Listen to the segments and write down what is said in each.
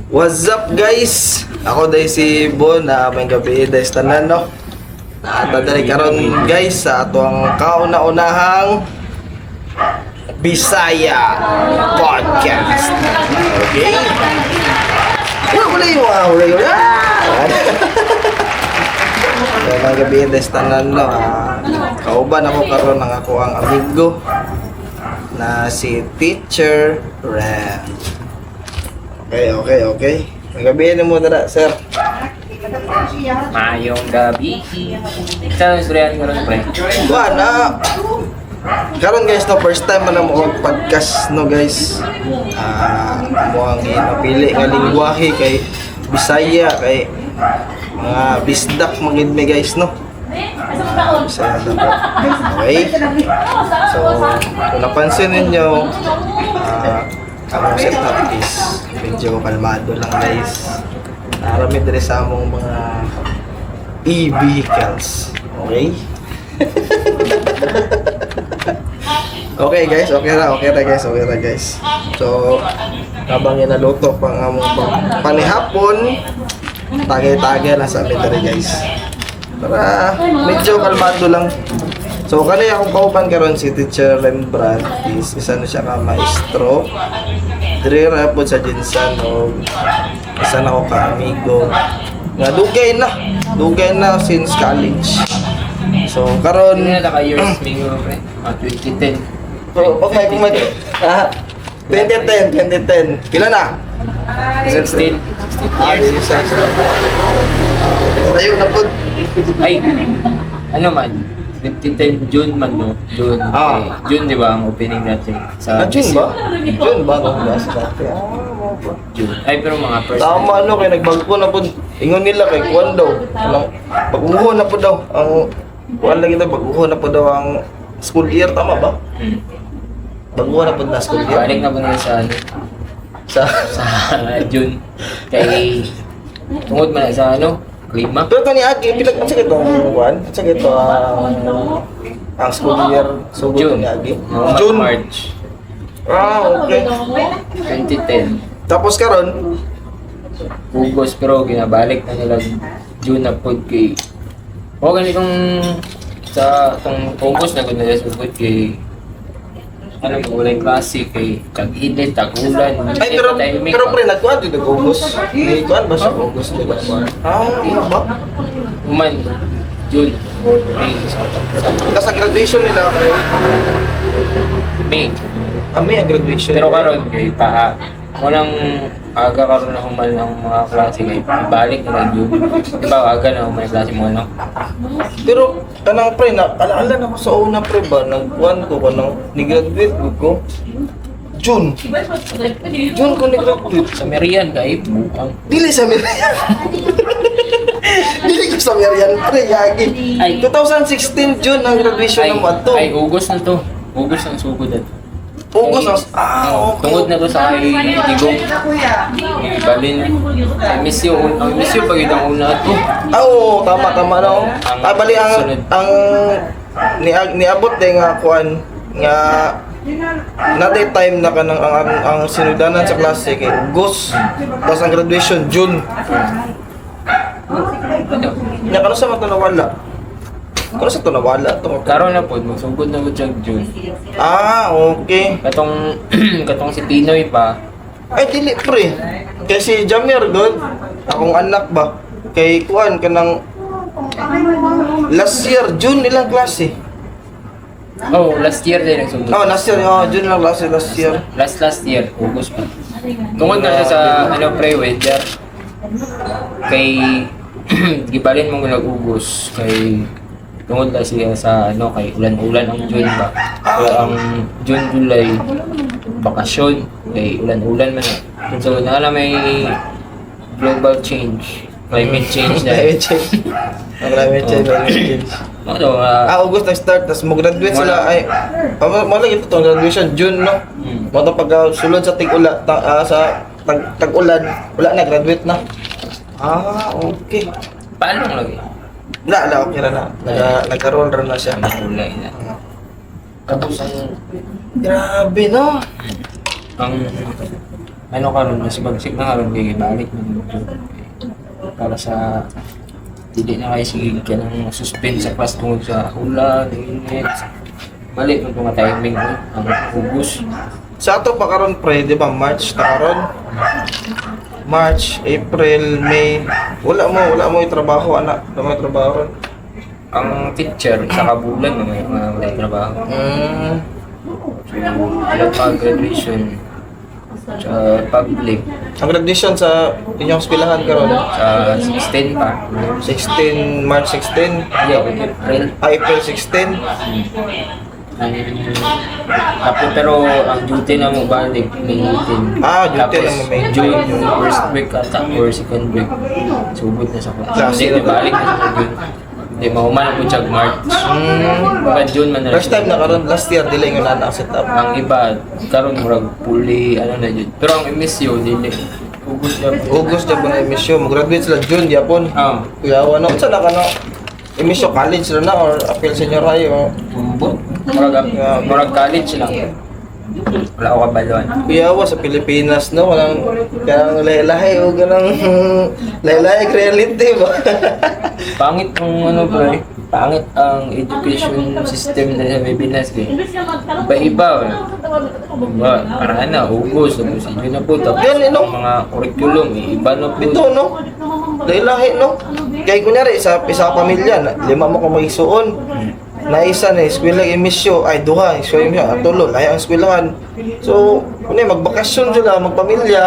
What's up guys? Ako day si Bon na may gabi day sa tanan no. Tadali karon guys sa atong kauna-unahang Bisaya Podcast. Okay? Wala yun. May gabi day sa tanan no. Kauban ako karon ng ako ang amigo na si Teacher Ren. Okay. Magabihin mo na sir. Mayong gabi. Saan ang istoryahan ko lang, pre? Wala. Karon guys, no, first time man mo podcast no guys. Mo ang napili nga lingwahe kay Bisaya kay mga bisdak magid me guys no. Bisaya dapat. Okay. So, kung napansin ninyo, ang setup is medyo kalmado lang guys. Narami din sa among mga e-vehicles. Okay? Okay guys, okay na guys. So, habang inaluto pang among panihapon, tagay-tagay na sa amin dali guys. Para medyo kalmado lang. So, kanina akong kauban karon si Teacher Rembrandt is isa na siya ka maestro. Dire ra po sa Jinsan o isa na ako ka amigo. Nga dugay na since college. So, karon Hindi na naka-years mingo, pre. 2010. so, okay, 2010. Kila na? 16 years. Tayo na po. Ay, ano man? 2010 June man, no? June. June, di ba, ang opening natin sa June ba? June ba? June. Ay, pero mga first Tama ano kay nagbago na po. Ingon nila kay kuan daw. Pag-uho na po daw ang kuan lagi daw pag-uho na po daw ang school year tama ba? Bago na po na school year. Balik na po nila sa ano, Sa sa June. Kay tungod man sa ano, klima. pero kani agi pilag man sa itong kuan. Sa ito ang school year sugod June. ni agi. June. June. March. Okay. 2010. Tapos karon August, pero ginabalik na nila June na po kay o ganitong sa itong August na gano'n nila sugod kay ano mo wala yung klase kay tag-init, tag-ulan. ay pero pre nagkuan dito August. May kuan ba sa August di ba? Ano ba? Uman, June, May, Kasi ang graduation nila kay May. kami ang graduation. Pero karon kay walang aga karon na humal ng mga klase kay ibalik na lang June. Diba aga na humal klase mo ano? Pero kanang pre na alaala na ko sa una pre ba nagkuan ko kanang ni-graduate ko June ko ni-graduate Sa Merian kay bukang. dili sa Merian dili ko sa Merian pre yagi Ay. 2016 June ang graduation ng ato Ay, August na to. August ang sugod at. August okay Tungod na to sa kay Digong. Balin. I miss you pag itang una to. oo tama no bali ang niabot din nga kuan nga naday time na kanang ang sinudanan sa klase kay August tapos ang graduation June nya kano sa mga nawala kano sa nawala to Karon na po, magsugod na po siya June. okay Katong si Pinoy pa. ay dili pre kay si Jamir god akong anak ba kay kuan kanang last year June ilang klase Oh, last year din nagsugod. last year June lang last year Last year, August pa. Tungod na siya sa ano pre-weather. Kay gibalin mo nag-August kay tungod na siya sa ano kay ulan-ulan ang June ba. Kaya ang June, July bakasyon kay ulan-ulan man. So naala may global change, climate change na. Climate change. Climate change. Ano, August nag-start, tapos mag-graduate sila ay malagi ito itong graduation, June no? Mo itong pagkasulod sa tig-ulan, sa tag-ulan, wala na, graduate na. Okay. paano lagi? Wala, okay na. Nagka-roll na siya. Nakulay na. Tapos ang Grabe no? ang ano karon mas bagsik na karon kay balik man para sa dili na kayo sige ka ng suspend sa class tungkol sa ulan, init. Mali mo mga timing ko, ang ugos. Sa ato pa karon pre, di ba March ta karon? March, April, May. Wala mo yung trabaho anak. Wala mo yung trabaho ron. Ang teacher sa kabulan may trabaho. So, pag-graduation sa public Ang graduation sa inyong eskwelahan karon sa 16 pa. 16 March 16, April. April 16. Tapos pero ang duty na mo balik May 18. Ah, duty Tapos, na mo May 18. June yung first week ata or second week. Subod na sa Klase Hindi na ba? balik na sa June. Hindi mahuman po siya March. Pagka June man na First time na karon last year dili nga na set up. ang iba karon murag fully ano na yun. Pero ang MSU dili. Ugos na po. August jud na emisyon, mag-graduate sila June gyapon. Ah, Kuya ano unsa na kano? Emisyon college na or appeal senior high o murag college lang. Wala ako kabaluan. Kuya sa Pilipinas no walang kanang lahi-lahi o ganang lahi-lahi reality ba? Pangit ang ano bro eh. Pangit ang education system na sa Pilipinas eh. Iba-iba eh. Diba? Parang na, ugos, tapos yun na po. Tapos Yan, eh, no? ang mga curriculum, eh, iba na po. Dito no. Lahi-lahi no. Kaya kunyari sa pamilya na lima mo kung magsuon. Na isa na eskwela emisyo ay duha eskwela emisyo atulo lahi ang eskwelahan. So kuno magbakasyon sila magpamilya.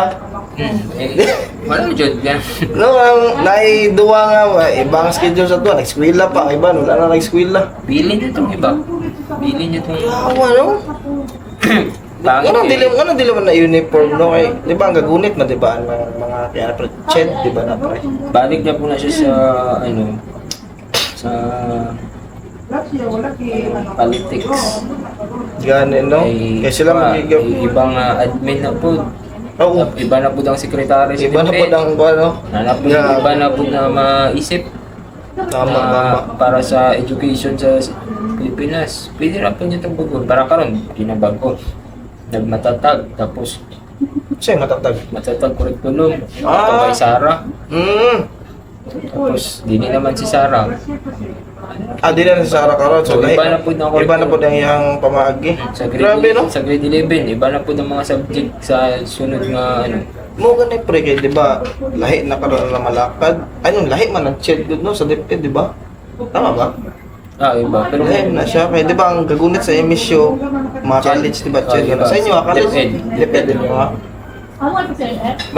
Wala mo dyan yan. No ang nai duha nga ibang schedule sa tuwa eskwela pa ang iba wala na eskwela. Pili niyo itong iba. Pili niyo itong Awa no. pangit Ano dili man na uniform no kay di ba ang gagunit man di ba ang mga kaya ched di ba na pre. Balik na po na siya sa ano sa politics. Gani no. Ay, Kaya sila magiging ibang admin na po. Oo. Iba na po ang sekretary sa Iba na po DepEd. ang ano. Yeah. Iba na po na maisip Tama, na tama. para sa education sa Pilipinas. Pwede na po niya itong bago. Para karon ginabago. Nagmatatag. Tapos Siya matatag. matatag curriculum. Ah. Kay Sarah. Tapos, Dini naman si Sarah. di na si Sarah karon. So, So, iba na po ng iba na po ang iyang pamaagi. Sa grade, Grabe, no? Sa grade 11, iba na po ng mga subject sa sunod nga ano. Mo ganay pre kay di ba? Lahi na karon na malakad. Ayun, lahi man ang child good no sa DepEd, di ba? Tama ba? Iba. Pero Lahi na siya kay di ba ang gagunit sa emisyo, mga college di ba child iba. Sa inyo, college DepEd. DepEd din mo. Mao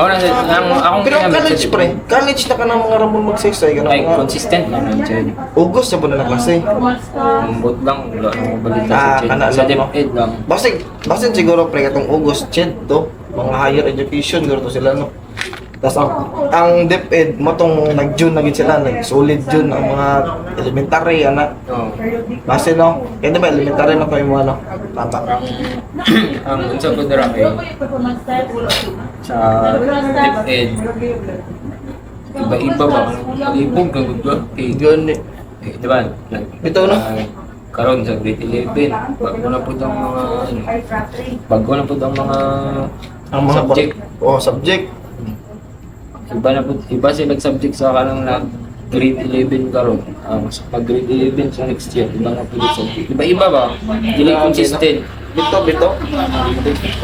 na akong Pero ginamit college sa- pre, college na ka na mga ramon magsaysay ka na Ay, mga consistent lang ang Chad. August na po na klase. Umbot lang, wala akong balita Ah, sa Chad. kana Sa lang, no? DepEd lang. Basin siguro pre katong August child to, mga higher education siguro to sila no. Tas ang DepEd mo tong nag-June na gid sila, nag-solid June ang mga elementary ana. Oo. Base no, kaya diba elementary na kayo mo ano. Tama. Ang unsa ko dira kay sa DepEd. Iba-iba ba? Ibog ka gud ba? Kay Yun di ba? Bitaw, no? Karon sa grade 11, bago na po ang mga ano, bago na po ang mga ang mga subject. subject. Iba na po, iba sila subject sa kanang na grade 11 karon. Pag grade 11 sa next year, iba na po yung subject. Iba-iba ba? Dili consistent. Bito.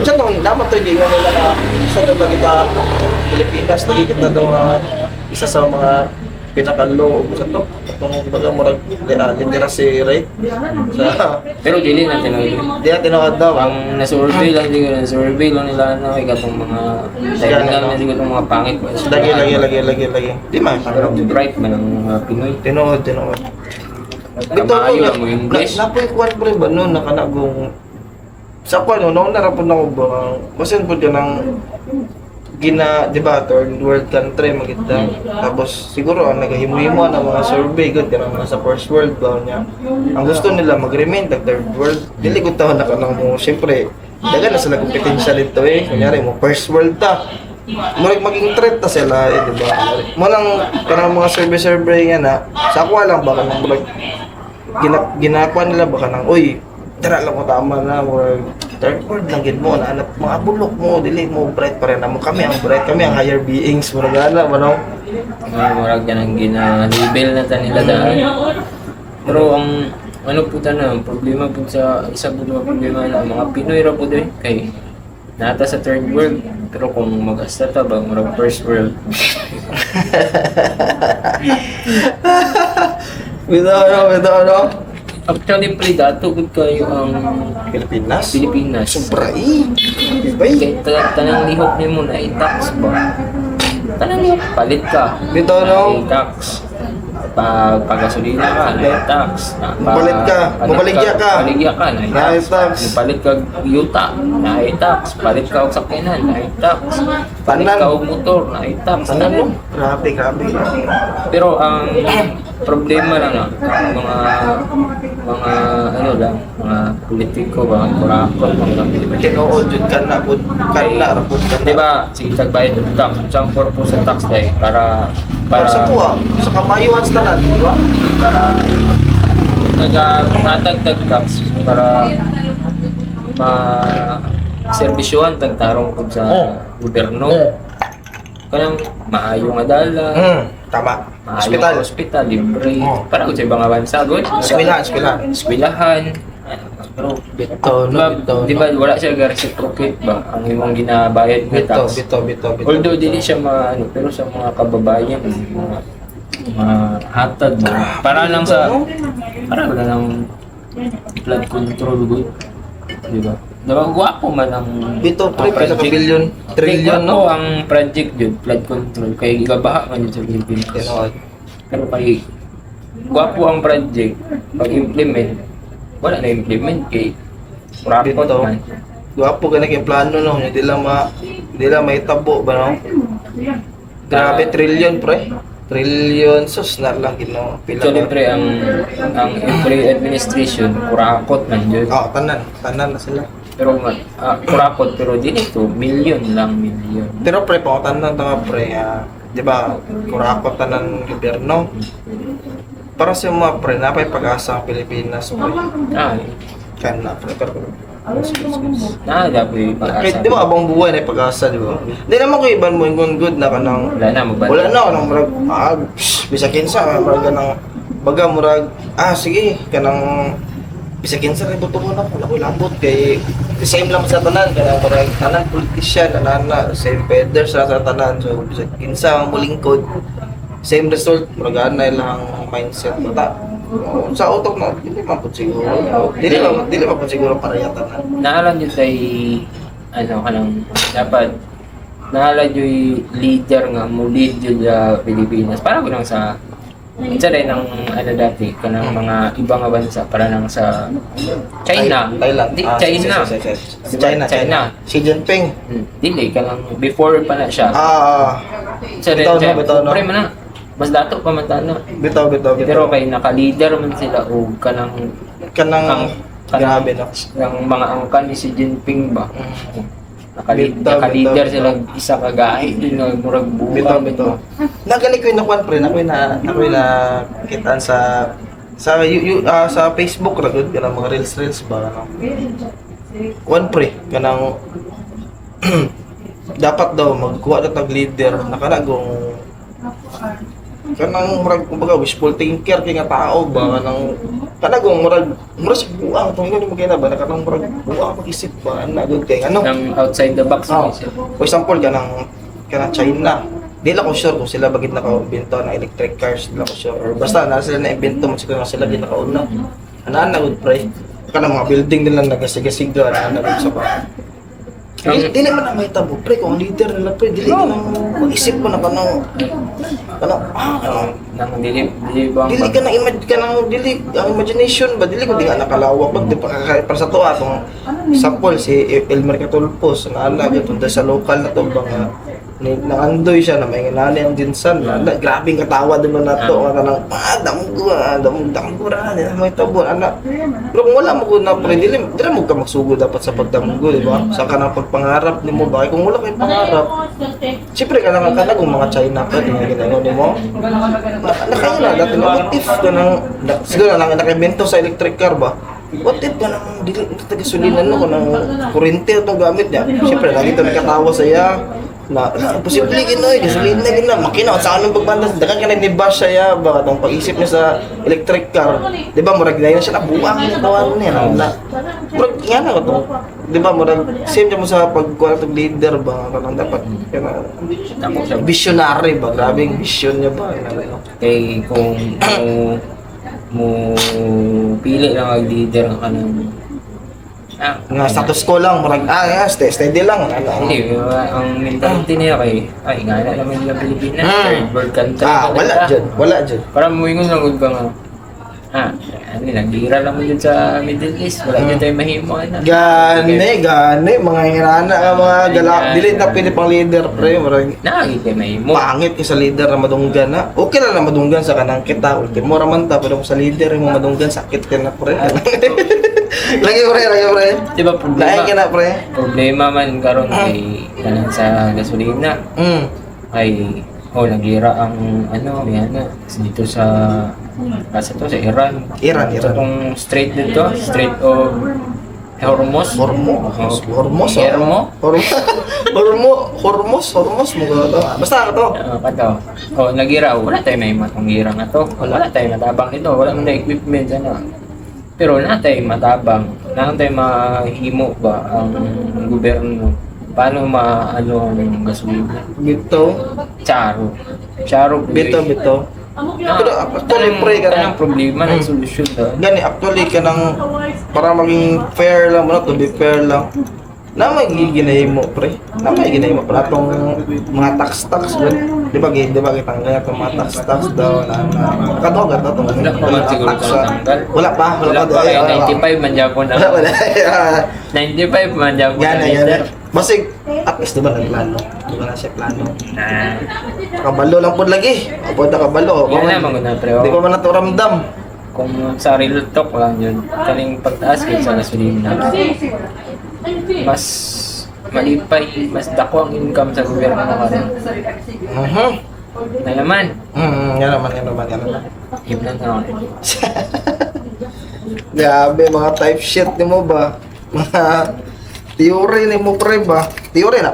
Sa nung dapat to di mo nila na sa daw kita Pilipinas nakikita na daw isa sa mga pinaka-low sa to. Itong baga murag literacy rate sa Pero dili na tinawag. di natin tinawag daw Ang na-survey lang nila na may katong mga dahil lang na siguro itong mga pangit. lagi. Di man. Pero bright man ang mga Pinoy. Tinood. Kamayo lang mo English. Napoy kuwan pre ba no nakanagong sa kuwan no narapon na ko ba basin pud ka ng gina di ba third world country magita tapos siguro ang nagahimo-himo ng mga survey gud kanang nasa first world ba niya ang gusto nila mag-remain the third world dili ko taon na kanang mo syempre dagan na sila kompetensya dito kunyari mo first world ta murag maging threat ta sila di ba mo nang kanang mga survey nga na sa ako lang ba kanang murag ginakwa nila ba kanang uy tara lang ko tama na murag third world lang gid mo na anak mga bulok mo dili mo bright pa rin mo kami ang bright kami ang higher beings mo gana mano. Murag ka nang gina-label na ta nila daan. Pero ang ano po na, problema po sa isa po na problema na mga Pinoy ra po din kay nata sa third world pero kung mag-asta ta ba murag first world. Bitaw. Actually pre dato gud kayo ang Pilipinas. Pilipinas. Bay. Kay tanang lihok nimo na i-tax ba? Tanang lihok palit ka. Bitaw no. I-tax. Pag pagasolina ka, na-tax. Mabalit ka, mabaligya ka. Baligya ka, na-tax. Na-tax. Palit ka yuta, na-tax. Palit ka og sakyanan, na-tax. Palit Tanan. ka og motor, na-tax. Tanan mo. Grabe. Pero ang problema lang mga ano lang, mga politiko, mga kurakot, mga Tinuod jud ka na pud rapod ka na. Di ba, sige tagbayad ng tax. Ang purpose sa tax day para Sa kuha, sa kamayuhan sa tanan, di ba? para natagdag tax para ma-servisyohan tagtarong ko sa gobyerno. Kanang maayo nga dala, Tama. maayo nga hospital, libre. Para ko sa ibang bansa, good. Eskwelahan. Eskwelahan. Pero, di ba, wala siya reciprocate ba? Ang imong ginabayad nga tax. Bito. Although dili siya ano, pero sa mga kababayan, mga hatag mo. Para lang wala lang flood control good. Di ba? Diba, guwapo man ang Bito, pre, ang sa billion, trillion, no? ang project yun, flood control. Kaya igabaha man yun sa Pilipinas. Tinuod. Pero kay guwapo ang project, pag-implement, wala na implement kay rapot Bito. man. Gwapo ka na kayong plano, no? Hindi lang may tabo ba, no? Grabe, trillion, pre. Trillion, sus na lang, gino. Actually, pre, ang every administration, kurakot man yun. Tanan na sila. Pero kurakot, pero di nito, million. Pero pre, pangutan na tanga pre, di ba, kurakot tanan gobyerno. Para sa mga pre, napay pag-asa ang Pilipinas, pre. Kan na, pre, pero Dapat kahit di ba abang buhay na pag-asa, di ba? Di naman ko iban mo yung good na kanang wala na, magbalik. wala na kanang murag bisa kinsa murag kanang baga murag sige kanang bisa kinsa rin buto mo na wala ko labot kay the same lang sa tanan kanang murag tanan politician na same feather sa tanan so bisa kinsa ang mulingkod same result murag anay lang mindset bata. Sa utok na dili man pud siguro. Dili man pud siguro parehatan na. Naalam yun tay kanang dapat naalam yung leader nga mo lead yun sa Pilipinas para ko lang sa isa rin ng dati kanang mga ibang bansa para lang sa China. Thailand. China. Xi Jinping. Dili kanang before pa na siya. Isa rin siya. Pre man na. Mas dato pa man na. Bitaw. Pero kay naka-leader man sila o kanang grabe no. ng mga angkan ni si Jinping ba. Bitaw. Naka-leader sila isa kagahi din nga murag buha Bitaw. Nagani ko yung nakuan pre, nakoy na kitaan sa Facebook ra gud kanang mga reels ba ano. Kuan pre, kanang dapat daw magkuha na tag leader na kanang kanang murag kumbaga wishful thinker kay nga tao ba kanang murag sa buang tong ngani mo kay na ba kanang murag buang mag-isip ba na good kay ano ng outside the box. for example kanang China di lang ko sure kung sila bagid naka-invento ng electric cars di lang ko sure or basta na sila na-invento mo sila gid nakauna ana good pre kanang mga building nila nagasiga-siga ana good sa pa. Dili man na may tabo pre kung leader nila pre dili ka nang mag-isip mo na kanang nang dili ba dili ka nang dili ang imagination ba dili ko di nga nakalawak ba di pa para sa to atong sample si Elmer Catulpos na ala gyud sa local na to bang nangandoy siya na may nginani ang dinsan grabing katawa din mo na to nga kanang damgura may tabo ana pero kung wala mo ko na pre dili mo ka magsugod dapat sa pagdamgo di ba sa kanang pagpangarap nimo ba kung wala kay pangarap siyempre kanang kung mga China ka di nga ginagawa nimo nakaila dati na if kanang siguro lang nakaimbento sa electric car ba what if ka nang dili taga-gasolina no kanang kurente itong gamit niya. Siyempre, nakita nagkatawa sa iya na posible ginoy gasolina gina makina sa anong pagbandas dakan ka nagnibash siya ba katong pag-isip niya sa electric car di ba murag na siya nabuwang yung tawan niya na murag nga na to di ba murag same mo sa pagkuha ng leader ba kanang dapat kana Tapos siya, visionary ba grabing vision niya ba kay kung mo pili lang ang leader ng kanang nga status ko lang murag steady lang ano hindi, ang mentality niya kay, ay, nga na naman yung Pilipinas, third world country. wala dyan Parang muingon lang ka nga, nagira lang mo dun sa Middle East, wala dyan tayo mahimo. gani mga hirana nga mga galak dili na pili pang leader pre murag Nakakit tayo mahimo. pangit ka sa leader na madunggan na okay lang na madunggan sa kanang kita okay mo raman ta pero kung sa leader mo madunggan sakit ka na pre lagi pre Diba lain ka na pre problema man karon kay kanang sa gasolina, ay, nagira ang yan na, dito sa sa Iran. Iran. Itong strait dito, Strait of Hormuz. Hormuz mo to. Basta ka to. Nagira, wala tayo may matong gira na to. Wala tayo matabang nito, wala mo na equipment, Pero na tayo matabang, na tayo mahimo ba ang gobyerno? Paano maano ang gasolina? Bito. Charo. Bito. Pero actually pre ka Anong problema ng solusyon doon? Gani actually ka nang para maging fair lang mo na to be fair lang. Na may ginahimo pre. Na may ginahimo para tong mga tax gan. Di ba kitanggal itong mga tax daw na kadog ato tong Wala pa man siguro tanggal. Wala pa. Kaya 95 man Japon na. Wala. 95 man Japon na. Gana. Basig at least diba nagplano. Diba na siya plano. Kabalo lang po lagi. Abot na kabalo. Yan na mga pre. Di ko man nato ramdam. Kung sa real talk lang yun, kaning pagtaas kayo sa gasolina, mas malipay, mas dako ang income sa gobyerno na karon. Na naman. Yan naman. Himlan na ako. Grabe, mga type shit ni mo ba? Mga theory ni mo pre ba? Theory.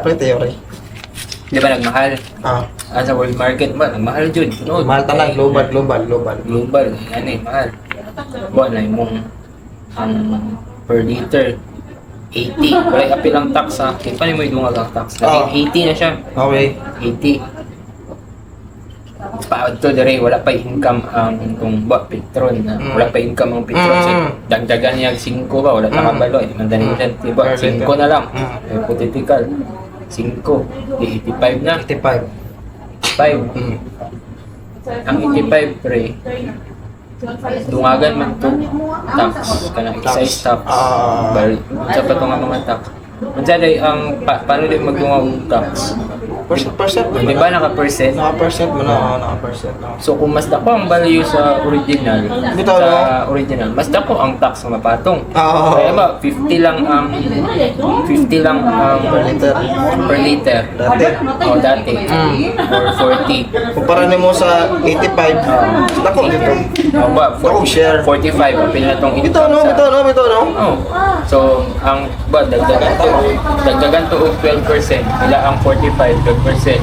Di ba nagmahal? Sa world market ba? Nagmahal dyan. Mahal talang global. Global. Yan mahal. Buwan na yung ang per liter 80. Wala apil ang tax ha. Kaya paano mo idungag ang tax? 80 na siya. Okay. 80. Paod to dire wala pa income ang itong Petron na wala pa income ang Petron so dagdagan niya 5 ba wala ta kabalo di man dali diba 5 na lang hypothetical 5 di 85 na 85 ang 85 pre dungagan man to tax kanang excise tax bal sa pa to nga mga tax unsa day ang paano din magdungag tax Percent di ba naka-percent? Naka-percent mo na, naka-percent. So kung mas dako ang value sa original, mas dako ang tax na mapatong. Kaya ba 50 lang ang per liter. Dati. Or 40. Kumpara nimo sa 85. Dako dito. Ba 45 apil na tong Bito no. So ang dagdagan to og 12%, ila ang 45 12%.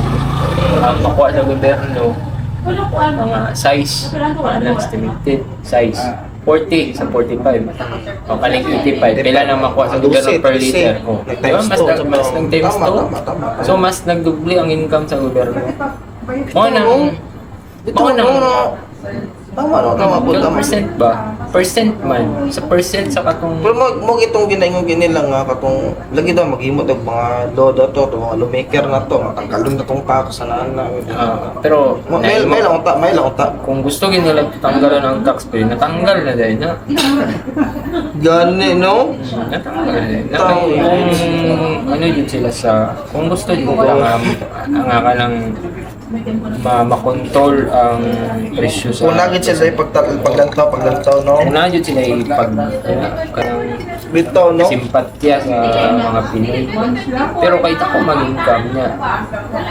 Ang makuha sa gobyerno mga size, ano estimated size 40 sa 45 o kaling 85 kailan ang makuha sa gobyerno per liter mas nag times 2 so mas nagdubli ang income sa gobyerno Tama po. percent ba? Percent man. Sa percent sa katong... Pero mo itong ginaingon ginilang nga katong lagi daw maghimot og mga lodo to, mga lumaker na to, matanggalon na tong tax sa naan na. Pero may lang ta. kung gusto nila tanggalan ang tax pay, natanggal na dahil na. Gani no? Natanggal na dahil. Kung ano yun sila sa... Kung gusto nyo lang ang ka ng makontrol ang presyo sa Kung nagit sila paglantaw, no? una yun sila kanang Bitaw, no? simpatya sa mga Pinoy. Pero kahit ako mag-income niya,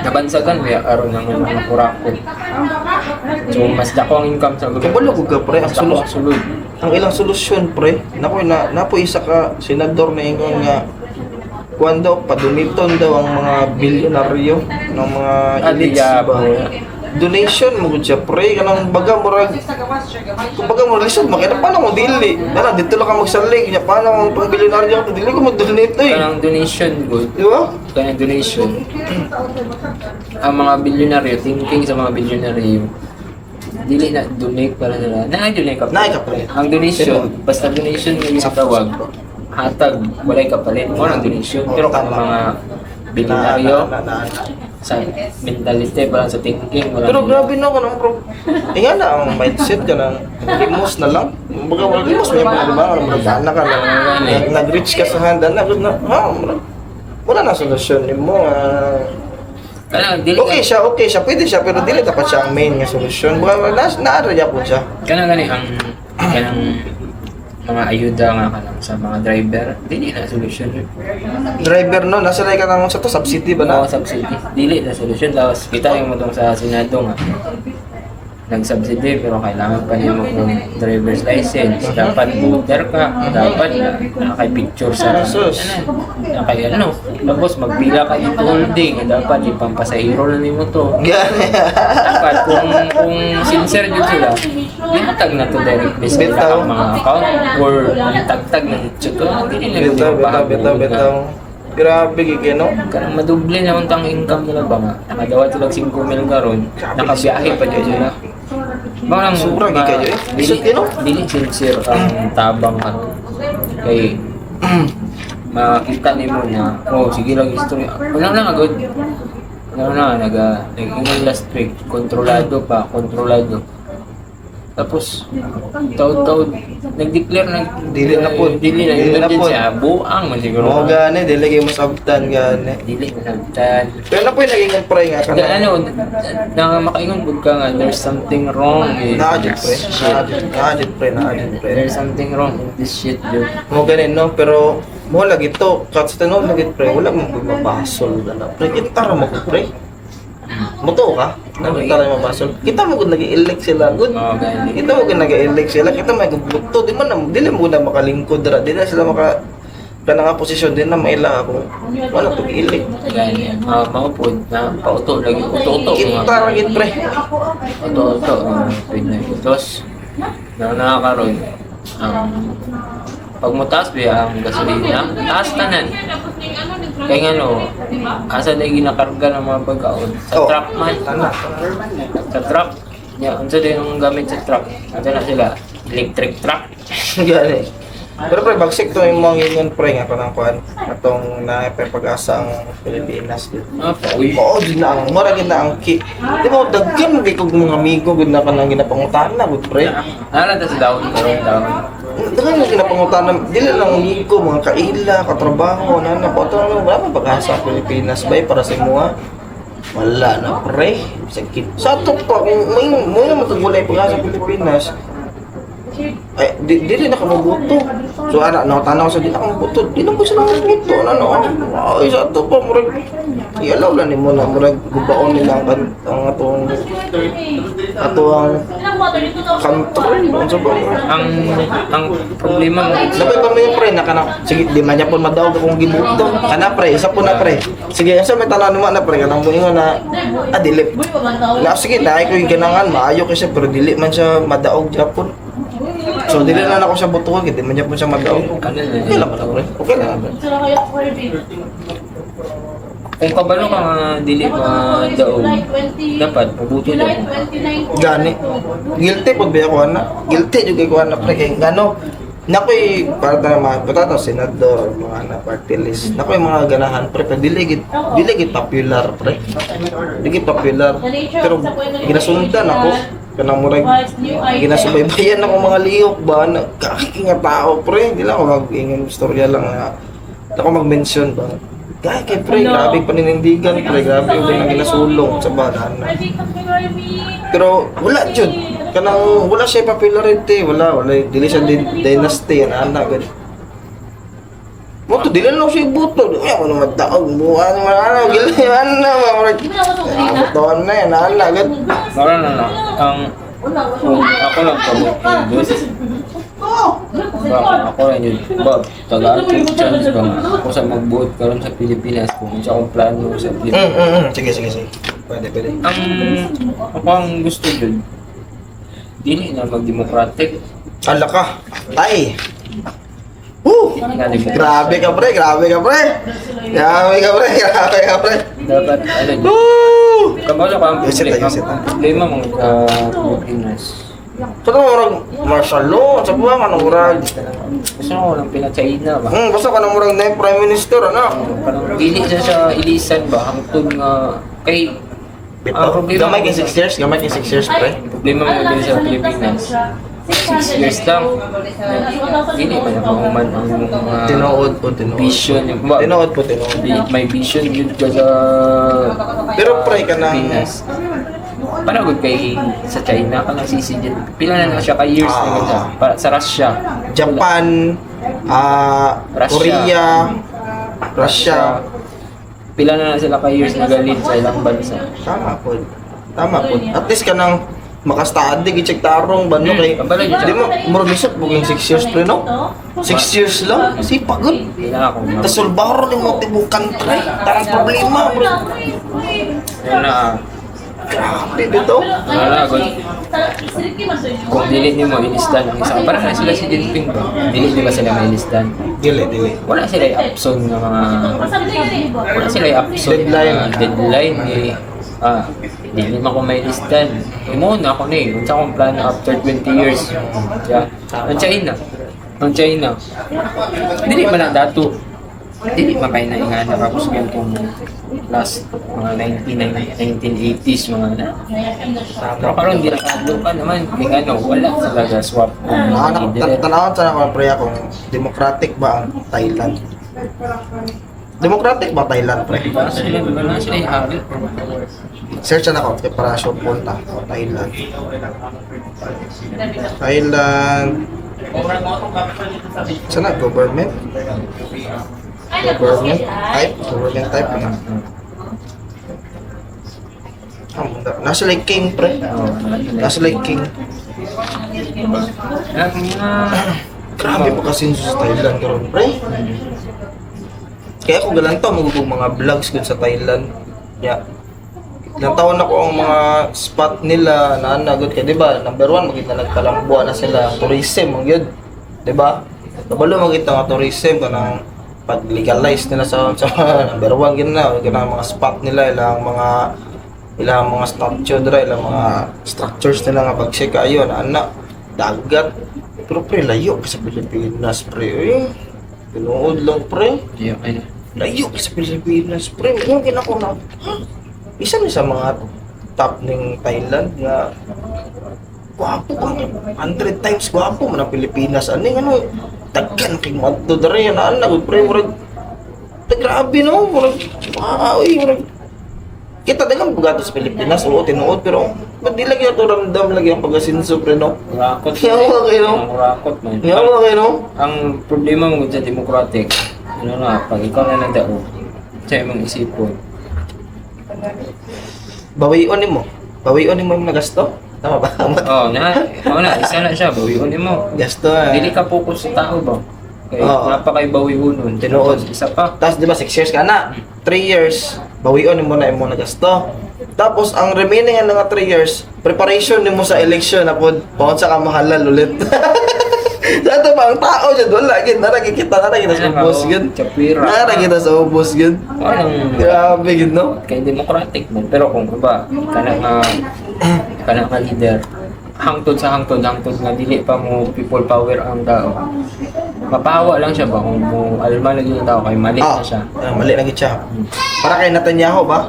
nabansagan may aron ng mga kurakot. So mas dako ang income sa Kabalo ko ka, pre. Ang sulod. sulod. Ang ilang solusyon, pre. Napo isa ka senador na ingon nga kuan daw padumiton daw ang mga bilyonaryo ng mga elites ba. Donation mo gud siya, pre. Kanang baga murag kung baga mo lisod makita paano mo dili. Dala dito lang ka magsalig nya paano ang pang bilyonaryo ka dili ko mag-donate eh. Kanang donation good. Di ba? Kanang donation. Ang mga bilyonaryo, thinking sa mga bilyonaryo, dili na donate para nila. Na-donate ka. Naay ka, pre. Ang donation, basta donation yung sa tawag, hatag, walay kapalit mo ng donation. Pero kung mga bilyonaryo, sa mentality, parang sa thinking, wala Pero grabe na ka nang bro. Nga na ang mindset ka nang limos na lang. Baga wala limos may mga diba? Maragana ka lang. Nag-reach ka sa handa na. Wala na solusyon mo. Kanang dili Okay siya, pwede siya, pero dili dapat siya ang main nga solusyon. Baga naaraya po siya. kanang gani ang kanang mga ayuda nga kanang sa mga driver, dili na solusyon yun. Driver no, nasa ka nang sa to, subsidy ba na? Mga subsidy, dili na solusyon. Tapos kita yung mo sa Senado nga, nag-subsidy pero kailangan pa niyo kung driver's license. Dapat voter ka, dapat nakay-picture sa nakay ano. Tapos magpila ka ito holding, dapat ipampasahiro na nimo to. Dapat kung sincere yun sila, lihatag na to direct message sa mga account or tagtag na dito to. Hindi na Bitaw. Grabe gigi no? Karang maduble na untang income nila ba nga. Nakadawat sila 5 mil karon, nakabiyahe pa dyan sila. Mga Sobrang gikayo eh. Isot yun, no? Dili sincere ang tabang ka. Kay makita nimo na, oh sige lang history. Wala na agad. Wala na nag-ingon last week, kontrolado. Tapos taud-taud nag-declare Dili na po. dili na siya buang man siguro. Mo gani, dili kayo masabtan gani. Dili nasabtan. Pero na po yung naging pray nga ka Kaya na. ano, makaingon po ka nga, there's something wrong with Naadit pre. this shit. Naadit pre. There's something wrong with this shit, dude. Mo ganin no, pero mo lagi to, kat sa tanong lagi pre, wala mo mabasol na. Pre, kita ra mo ko pre. Moto ka? Nakita ra mo mabasol. Kita mo gud nag-elect sila, good. Oo, ganyan. Kita mo gud nag-elect sila, kita may gubluto, di man dili mo na makalingkod ra, di na sila maka kana nga posisyon din na maila ako. Wala to gi-elect. Ganyan. Maupod na pauto lagi. Uto-uto. Kita ra gid pre. Uto-uto. Tapos, nakakaroon. Pag mo taas ba ang gasolina, taas tanan. Kaya nga no, asa na ginakarga ng mga pagkaon. Sa Oh. truck man. Sa truck. Yeah, unsa din yung gamit sa truck. Ito na sila. Electric truck. Gani. Pero pre, bagsik to yung mga ingon pre nga kanang kuan atong naipapag-asa ang Pilipinas dito. Uy. Oo, din na ang mura gid na ang ki. Di mo daghan gyud kog mga amigo gud na kanang ginapangutana gud pre. Naalala sa down, down. Daghan yung ginapangutana dili lang amigo, mga kaila, katrabaho, na po to wala man pag-asa ang Pilipinas bay para sa imo. Wala na pre. Sakit. Sa to pa may mo na matugulay pag-asa sa Pilipinas. Ay, dili na ka mabuto. So, nakatanaw sa di na ka mabuto. Di na po sila mabuto. Ay, sa ito pa, murag, ialaw lang ni mo na, murag, gubaon nila ang atong country. Ano sa ba? Ang problema mo, Sabi pa mo yung pre, na kanang, sige, di man niya po madawag akong gibuto. Kana pre, isa po na pre. Sige, asa may talan naman na pre, kanang mo ingon na, dili. Na, sige, na, ko yung ganangan, maayo ko siya, pero dili man siya madaog Japon. So, dili na ako siya butuhan, hindi man niya po siya madaog. Okay lang pala, pre. Okay lang. kung kabalo ka nga dili pa daog, dapat mabuti lang. Gani. Guilty po ba ako, ana? Guilty juga ko, ana, pre. Kaya, gano, nakoy para ta mga patato senador mga na party list nakoy mga ganahan pre pero dili gid popular pre dili popular pero ginasundan ako kanang murag ginasubaybayan ako mga lihok ba nagkaking nga tao pre dili ako mag-ingon istorya lang na ako mag-mention ba Kaya kay pre, grabe paninindigan pre, grabe yung nang ginasulong sa banahan na. Pero wala jud, kanang wala siya popularity, wala dili siya dynasty yan ana gud. Mo to dili lang siya buto, ay mo naman taog buwan man ana gili ana mga buton na yan ana gud. Mara na lang. Kung ako lang pag-ubos. Ako lang yun. Ba, tagaan ko chance ba nga. Ako sa mag-vote karon sa Pilipinas kung sa akong plano sa Pilipinas. Sige. Pwede. Ako ang gusto dun. Dili na mag-democratic. Ala ka. Ay. Woo! Grabe ka pre. Dapat, ano dun. Kapag ako ang problema mga Pilipinas. Sa ito murag martial law, sa buwan ka nang murag. Gusto ko lang pina-China ba? Basta ka nang murag na yung prime minister, ano? Parang dili siya sa ilisan ba? Hangtod nga kay Gamay kay 6 years, pre. problema mo din sa Pilipinas. 6 years lang. Dili pa na pauman ang mga Tinood po. vision. Tinood po. May vision yun ka sa Pero pre ka nang... Pilipinas. Panagod kay sa China ka nagsisidyan. Pila na siya ka years na siya. Para sa Russia. Japan, Korea, Russia. Pila na sila ka years na galit sa ilang bansa. Tama po. At least ka nang makastudy, gicheck tarong, bano kay... Di mo, murag lisot mo yung 6 years pre, no? 6 years lang? Kasi pagod. Pila ako. Tas sulbaro ni mo tibong country. Tarang problema, bro. Yan na. Grabe dito. Nalagon. Kung dili ni mo ilistan ang isa. Parang na sila si Jinping ba? Dili di ba sila may ilistan? Dili. Wala sila i-upson ng mga... Wala sila i-upson deadline eh. Dili man ko may listan. Muna ako na eh. Kung sa akong plano after 20 years. Yeah. Ang China. Dili man na dato. Dili man kayo na ingana. Tapos kung last mga 1980s mga na. Pero karon di nakadlo pa naman. Kaya ano, wala talaga swap. Tanawan sa ako pre kung democratic ba ang Thailand? Democratic ba Thailand pre? Para sila, diba na sila yung hari? Search na ako para sure punta. Thailand. Sana government? Government type na. Nasa like king pre. Nasa like king. Grabe pa kasi sa Thailand karon pre. Kaya ako galantaw magugong mga vlogs dun sa Thailand. Yeah. Ilang taon ako ang mga spot nila na nagod kay di ba? Number 1 magita nagkalambuan na sila tourism ang yun. Di ba? Kabalo magita nga tourism kanang pag-legalize nila sa number 1 gid na kanang mga spot nila ilang mga statue dira ilang mga structures nila nga pag-check ayo na anak dagat pero pre layo pa sa Pilipinas pre pinuod lang pre layo pa sa Pilipinas pre mo ginako na isa ni sa mga top ning Thailand nga gwapo ka 100 times gwapo man ang Pilipinas aning ano daghan kay madto dere na ana pre murag grabe no murag murag kita dagang bugato sa Pilipinas oo tinuod pero ba't di lagi ito ramdam lagi ang pag-asinso pre no Kurakot. Yawa kayo no Kurakot man. Yawa kayo no Ang problema mo sa democratic, ano na, pag ikaw na nagdao, sa imong isipon. bawion mo yung nagasto tama ba Isa na siya, bawiun mo. gasto Dili ka focus sa tao ba? Kaya Oo. napakay bawiunon. Tinuod. Isa pa. Tapos di ba 6 years ka na 3 years bawion mo na imong nagasto tapos ang remaining nga nga 3 years preparation nimo sa election na pod paon sa kamahalan ulit sa ito pa ang tao dyan wala gid nakikita sa ubos gid nakikita sa ubos gid grabe gid no Kaya democratic man. Pero kung ba, kana nga leader, hangtod nga dili pa mo people power ang tao. Mapahawa lang siya ba kung mo alma lagi yung tao kay mali na siya. Mali na gid siya para kay Netanyahu ba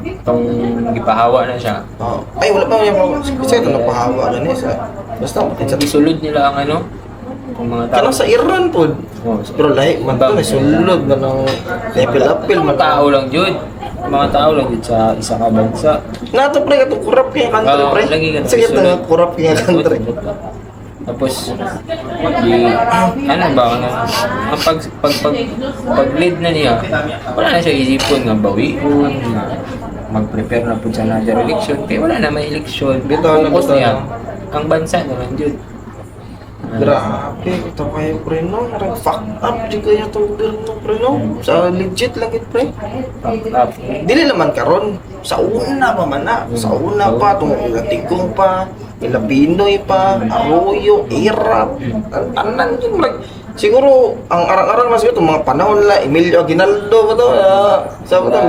Itong gipahawa na siya. ay wala pa niya kasi ito napahawa gani sa basta Isulod nila ang Kung mga tao. Kanang sa Iran po. Oh, Pero lahi man to, sulod na ng apil-apil man. mga tao lang yun. Mga tao lang yun sa isa ka bansa. Nato pre katong kurap kaya country Oo, pre. lagi ka Sige sunod. na kurap kaya country. Tapos, ano ba, ang pag-lead na niya, wala na siya isipon nga bawi, mag-prepare na po sa another election, kaya wala na may election. Bitaw na, Focus bitaw niya, na. ang bansa naman yun. Grabe, ito kayo pre no. Fuck up di kaya itong gobyerno pre no. Sa legit lang it pre. Up. Dili naman karon sa una pa man na. Sa una pa tong Tigong pa, ila Pinoy pa, Arroyo, Irap. Tanan yun like siguro ang arang-arang na siguro itong mga panahon la Emilio Aguinaldo ba to? Sa ba to?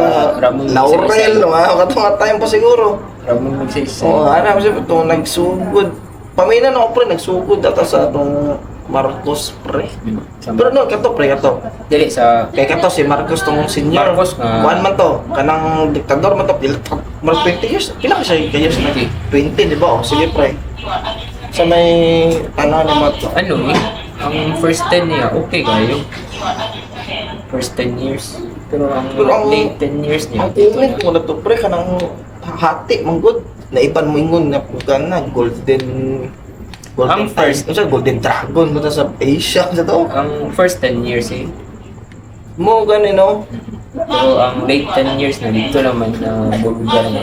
Ramon Laurel, katong time pa siguro. Ramon magsaysay. Oo, ano kasi ito nagsugod. Pamina na ako pre, nagsugod data sa itong Marcos pre. Pero no, kato pre, kato. Dili sa Kaya kato si Marcos tong senior. Marcos nga. Kuan man to, kanang diktador man to. Mas 20 years. Pila ka siya years na? 20, di ba? O, sige pre. Sa may ano naman to. ano eh, ang first 10 niya, okay kayo. First 10 years. Pero ang late 10 years niya, Ang comment mo na to pre, kanang hati, manggod. Naiban mo ingon na pugan na, golden Ang first- ano siya, golden dragon mo sa Asia sa to. ang first 10 years eh. Mo ganin no. Pero ang late 10 years na dito naman na Bulgar na.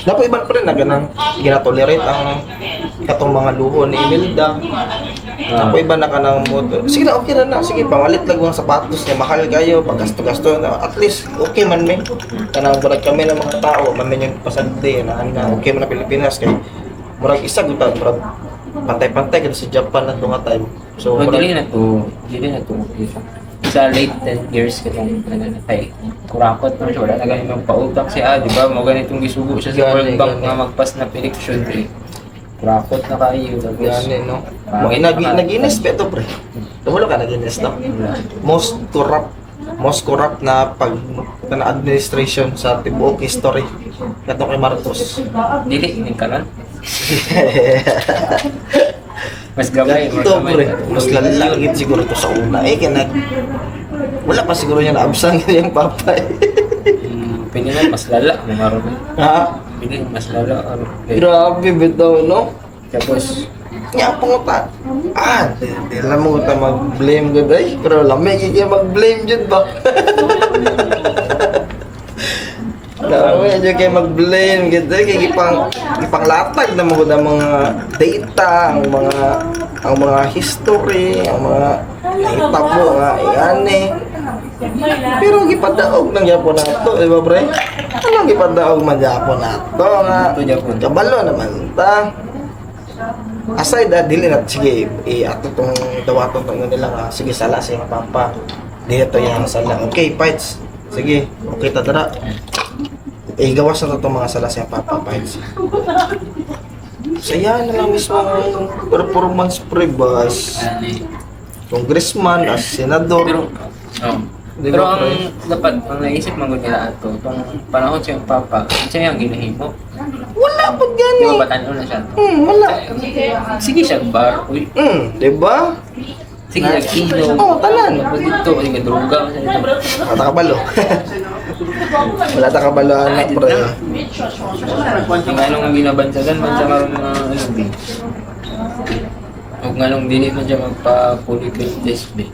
Napo iban pa rin na ganang ginatolerate ang katong mga luho ni Imelda. Napo iba na kanang motor. Sige na, okay na. Sige, pangalit lang ang sapatos niya. Mahal kayo, paggasto-gasto na. At least, okay man min. Kanang murag kami ng mga tao, man min yung pasante na okay man na Pilipinas. Kay murag isa gutan, murag pantay-pantay kasi sa Japan na ito nga time. So, So, murag, dili na to. Sa late 10 years ka lang nananatay. Kurakot na siya, wala na ganun yung pautang siya, di ba? Mga ganitong gisugo siya sa World Gani, Bank gani. na magpas na election eh. Kurakot na kayo. Tapos, yan no. Mo nag-Guinness pa ito, pre. Tumulo ka nag-Guinness no? Most corrupt na na administration sa tibuok history. Kato kay Marcos. Dili, hindi ka lang. Mas gamay, mas Ito, gamay. pre. Mas lalagit siguro ito sa una. Wala pa siguro niya na-absent yung papa eh. Pinilan, mas lala. Mga ron. Ha? Pinilan, mas lala. Ano, eh. Grabe bitaw, no? Tapos, Nga pangutan. Di lang mo ta mag-blame gud ay. Pero lamig kaya mag-blame jud ba? Lamig jud kaya mag-blame gud ay kay ipanglatag na mo ang mga data, ang mga history, ang mga hitabo nga iani. Pero gipadaog nang gyapon nato, di ba pre? Anong gipadaog man gyapon nato nga? Ito gyapon. Kabalo naman ta. Aside dili na sige ato tong dawaton tong nila nga sige sala sa mga papa dito yang sala okay fights sige okay ta dara gawas na to tong mga sala sa papa fights saya na lang mismo ang performance pre-bus congressman as senador pero, Di pero ba, ang pre? dapat, ang naisip mo nila ato, itong panahon sa iyong papa, siya yung ginahimo. wala pag Di gani ba batano na siya? wala Sige siya, bar. Uy, di ba sige siya, kino. oh tanan Tapos dito, sige, druga. Siya dito. wala ta kabalo wala ta kabalo anak pre Kung anong binabansagan, bansa karoon mga ano, be. Kung anong dili man siya magpa-political test, be.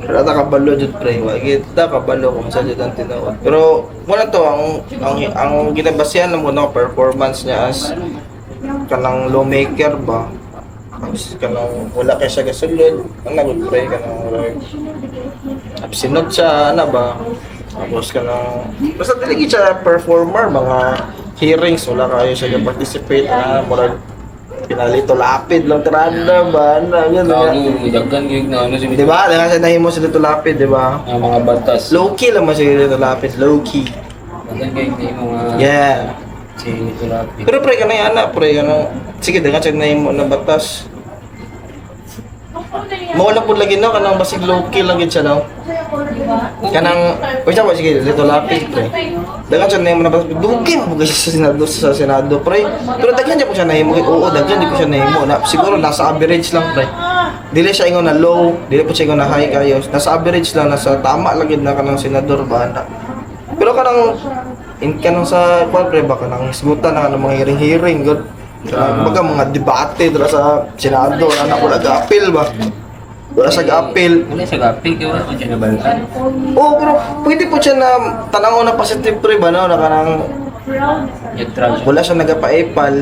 wala ta kabalo jud pre wa kita kabalo kung sa jud ang tinuod pero wala to ang ginabasehan mo na performance niya as kanang lawmaker ba tapos kanang wala kay siya gasulod ang nagud pre kanang absinod siya ana ba tapos kanang basta dili siya performer mga hearings wala kayo siya participate na murag pinalito lapid lang tirada ba na yun Gago, daggan gig na ano si di ba dahil sa nahimo sa dito lapid di ba ang mga batas. low key lang mo siya dito lapid low key Daggan gig na yung mga yeah si Tulapi. pero pre kanay ana pre kanang sige dengan sa nahimo na batas mawala po lagi no kanang basig low key lang gid siya no kanang o siya ba sige dito lapid pre Dagan siya nahimo na dugi mo kasi sa Senado pre. Pero daghan siya po siya nahimo. Oo, daghan di ko siya nahimo. Na, siguro nasa average lang pre. Dili siya ingon na low, dili po siya ingon na high kayo. Nasa average lang, nasa tama lang gid na kanang senador ba na. Pero kanang sa kwan pre ba kanang isgutan na kanang mga hearing good. Baga mga debate dira sa Senado na ako nag-appeal ba. Wala sa ga-appeal. Wala sa gapi, kaya wala ko siya nabalikan. Oo, pero pwede po siya na tanangon na positive pre ba no na kanang Neutral siya. wala siya nagapa-epal,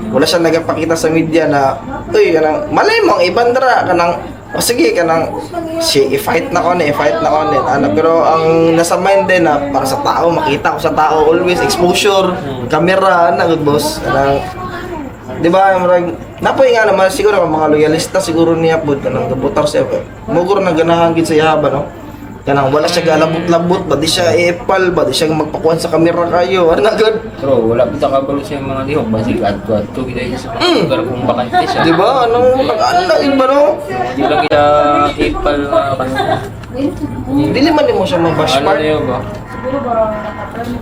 wala siya nagapakita sa media na uy kanang malay mo ang ibang dara kanang o sige kanang i-fight na ko ni ano pero ang nasa mind din na para sa tao makita ko sa tao always exposure camera na good boss kanang di ba marag napoy nga naman siguro ang mga loyalista siguro niya pud kanang gabutar siya muguro na ganahan gid sa yaba no kanang wala siya galabot-labot ba di siya epal ba di siya magpakuan sa camera kayo ano na good. Pero wala pa kabalo siya mga lihok. Basi adto gila niya sa mga lugar kung bakante siya. Di ba? Anong nag-alag ba no? Hindi lang kita ipal na kanina. Dili man mo siya mabash Ano part. na yun ba?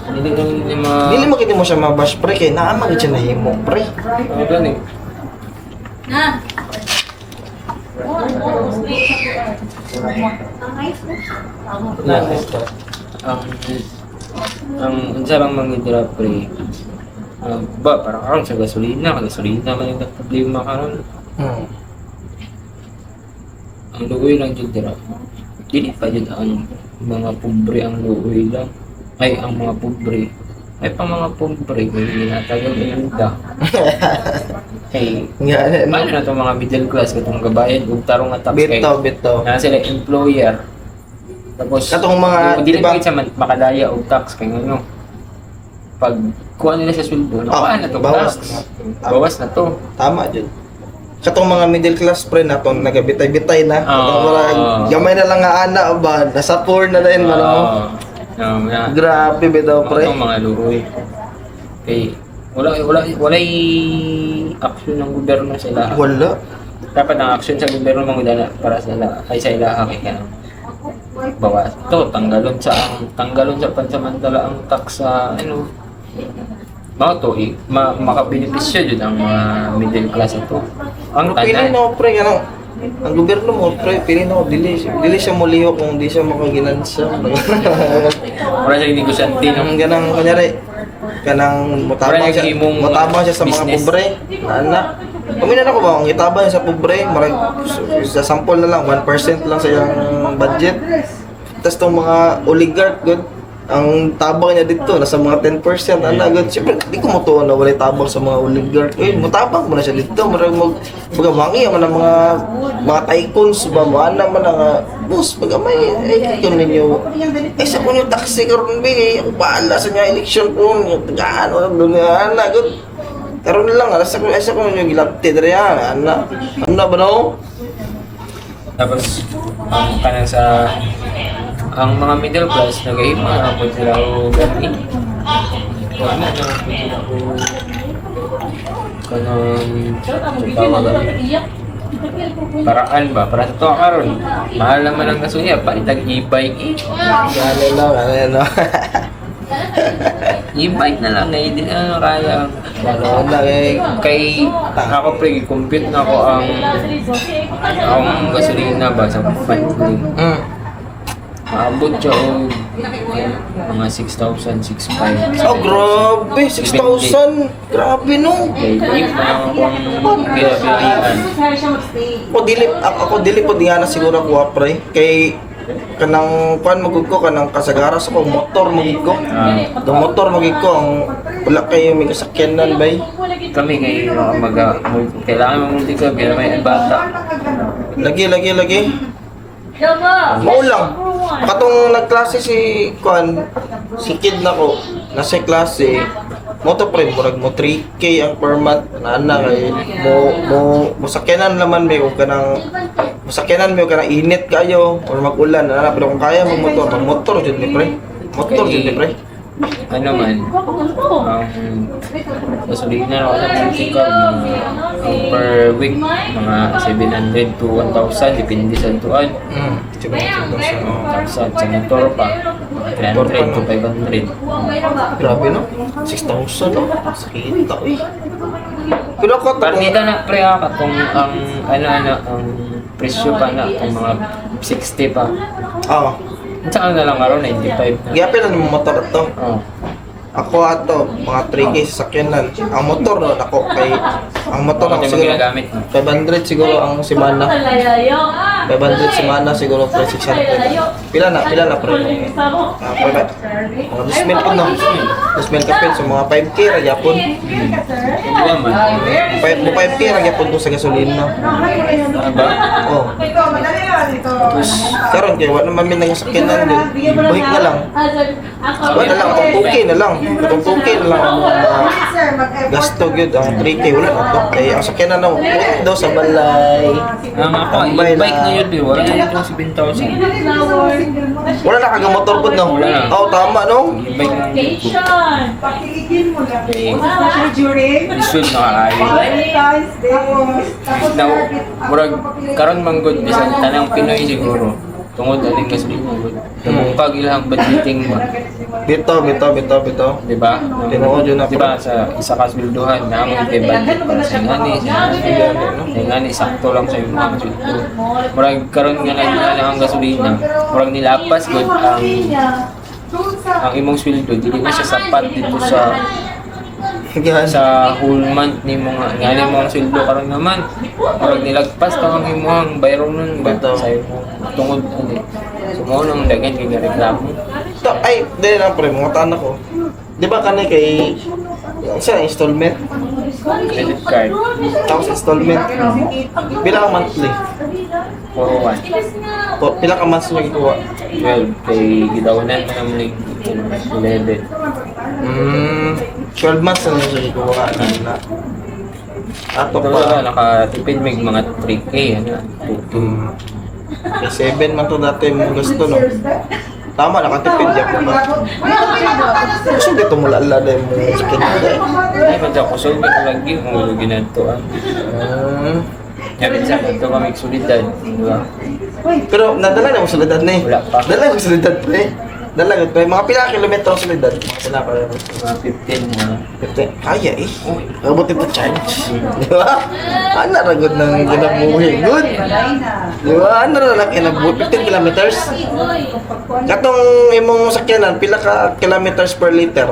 Hindi lang niya ma... Dili mo kini mo siya mabash pre kay naa man siya nahimo pre. Ano gani? Na, ang isa lang mga pre, ba, parang karon sa gasolina man yung problema karon. Ang luoy lang dyan dira. Dili pa dyan ang mga pobre ang luoy lang. Ay, ang mga pobre. Ay, pang mga pobre, may tinatagal ng luda. Hey, Nga paano na itong mga middle class, katong gabayan, ug tarong nga tax kay bito. na sila employer. Tapos, Katong mga, dili diba? pa sa makadaya og tax kay ano. Pag kuha nila sa sweldo, paano na to? bawas Tax. na. Bawas na to. Tama jud. Katong mga middle class pre naton nagabitay-bitay na. Katong murag gamay na lang nga ana ba nasa poor na din man mo. Na. Grabe bitaw pre. Itong mga luroy. Okay. Wala action ng gobyerno sa ilaha. Wala. Dapat ang action sa gobyerno mga para sa ilaha ay sa ilaha kay kana. Bawas. To tanggalon sa pansamantala ang tax sa ano. Mga to makabenepisyo jud ang mga middle class ito. Ang Pili tanan. na pre kanang ang gobyerno mo pre pili na dili siya molihok kung di siya makaginansya. Wala sa negosyante no. Ang ganang kunyari kanang Wala yung imong mutabang siya sa mga business. pobre. Ana. Kuminan ako ba ang itabang niya sa pobre, marag sa sample na lang 1% lang sa iyang budget. Tapos tong mga oligarch good ang tabang niya dito nasa mga 10% ana good. Siyempre di ko motuon na wala tabang sa mga oligarch. Mutabang mo na siya dito, marag magawangi man ang mga tycoons ba ana man ang boss pagamay ay ito ninyo ay sa kunyo taxi karon bi ako bahala sa niya election po tagaan o dunya ana good karon lang ala sa kunyo gilapti dere ana ba no Tapos ang kanang sa ang mga middle class nagahima na po sila o gani. Wala na po sila o kanang paraan ba? Para sa ito karon mahal naman ang gasolina pa itag e-bike ano e-bike na lang hindi na kaya ano na kay ako pre compute na ako ang gasolina ba sa monthly maabot siya o mga 6,000, 6,500. oh grabe 6,000 grabe no Kay if na akong ginabilihan. ako dili po di nga na siguro ko pre kay kanang kuan magud ko kanang kasagaras ako motor magud ko do motor magud ko ang wala kayo may kasakyanan bay Kami kay kailangan mo multi ka kaya may bata. lagi mao lang katong nagklase si kuan si kid nako nasa klase mo to pre murag mo 3K ang per month ana kay mo sakyanan naman may og kanang musakyanan mo kanang init kayo or mag-ulan ana pero kung kaya mo motor jud ni pre motor jud ni pre Ano man, gasolina ako sa multi-car, ang per week, mga 700 to 1,000, depende sa tuan. Tapos sa motor pa, 300 to 500. Grabe no? 6,000 no? Sakita eh. Pero ako Partida na pre kung ang ang presyo pa na kung mga 60 pa. Oo. Saka na lang araw 95 na. Gapin na ng motor to. Oh. Ako ato, mga 3K sakyanan. Ang motor no, ako kay ang motor Ano ako yung siguro ginagamit mo? 500 siguro ang semana. 500 semana siguro pre 600. Pila na pre. Pre. Mga 2,000 po no. 2,000 kapin so mga 5K ra gyapon. Hindi man. 5K ra gyapon ko sa gasolina. Ano ba? Oh. Tapos karon kay wala naman min sakyanan din. Buhik na lang. Wala lang kung 2K na lang. Kung 2K na lang ang gasto gyud ang 3K wala na to. Kay ang sakyanan na daw sa balay. Ang ako, Tambay yung bike na. na yun, di wala na yung 7,000. Wala na kagang motor po no. Wala na. Oh, tama no. Yung bike na yun. Pakiligin mo lang. Okay. During. Isod na kaayo. Valentine's Day. Now, murag, karon manggod, bisan tanang Pinoy siguro. Tungod aling gasolina. Tumungkag ilang budgeting ba? Bito. Di ba? Tinuod yun ako. Di ba sa isa ka sweldohan na mo kay budget para sa ngani sakto lang sa imong mga sweldo. Murag karon nga na ang gasolina, murag nilapas gud ang imong sweldo dili na siya sapat dito sa whole month ni mga ngani mo ang sweldo karon naman. Murag nilagpas ka ang imong bayron nun ba sa imong tungod ani. Sumo nang dagan kay reklamo. Ay, dili lang pre, mga tanak ko. Di ba kanay kay sa installment? Credit card Tapos installment. Pila ka monthly? 401. Pila ka months na gikuha? 12 kay gidawnan mo naman yung 11. 12 months na siya gikuha. Ato Ito pa. nakatipid may mga 3K ano. Kay 7 man to dati mo gusto no. Tama, nakatipid yan po ba? Gusto dito mo lalala yung skin mo dahil. Ay, pag ako so, lagi kung ginantuan. Yamin sa akin, ito kami solidad. Di ba? Pero nadala na mo solidad na eh. Wala pa. Dala mo solidad pre. Dala mo pre. Mga pila kilometro ang solidad. Mga pila ka. Mga 15 na. Kaya eh. Abot ito challenge. Di ba? Ano ragod ng ginabuhi. Good. Di ba? Ano na lang kinabuhi. 15 kilometers. Katong imong sakyanan, pila ka kilometers per liter?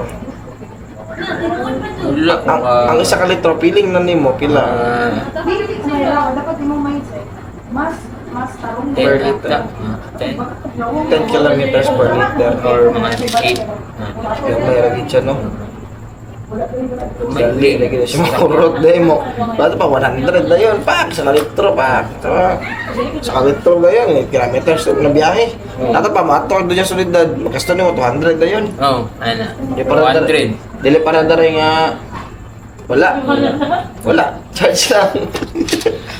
Wala ko Ang isa ka litro, piling na nimo, pila? Dapat mo mindset. Mas tarong. 10 ata. 10 10 kilometers per liter. or mga 8. Yung may ragid siya, no? Dali, lagi na siya makurot na mo. Bato pa, 100 na yun. Pak! Sa kalitro, pak! Sa kalitro na yun, kilometers na biyahe. Nato pa, matawag doon yung solidad. Makasto nyo, 200 na yun. Oh, ano? Di para 100. Dili para na rin nga. Wala. Charge lang.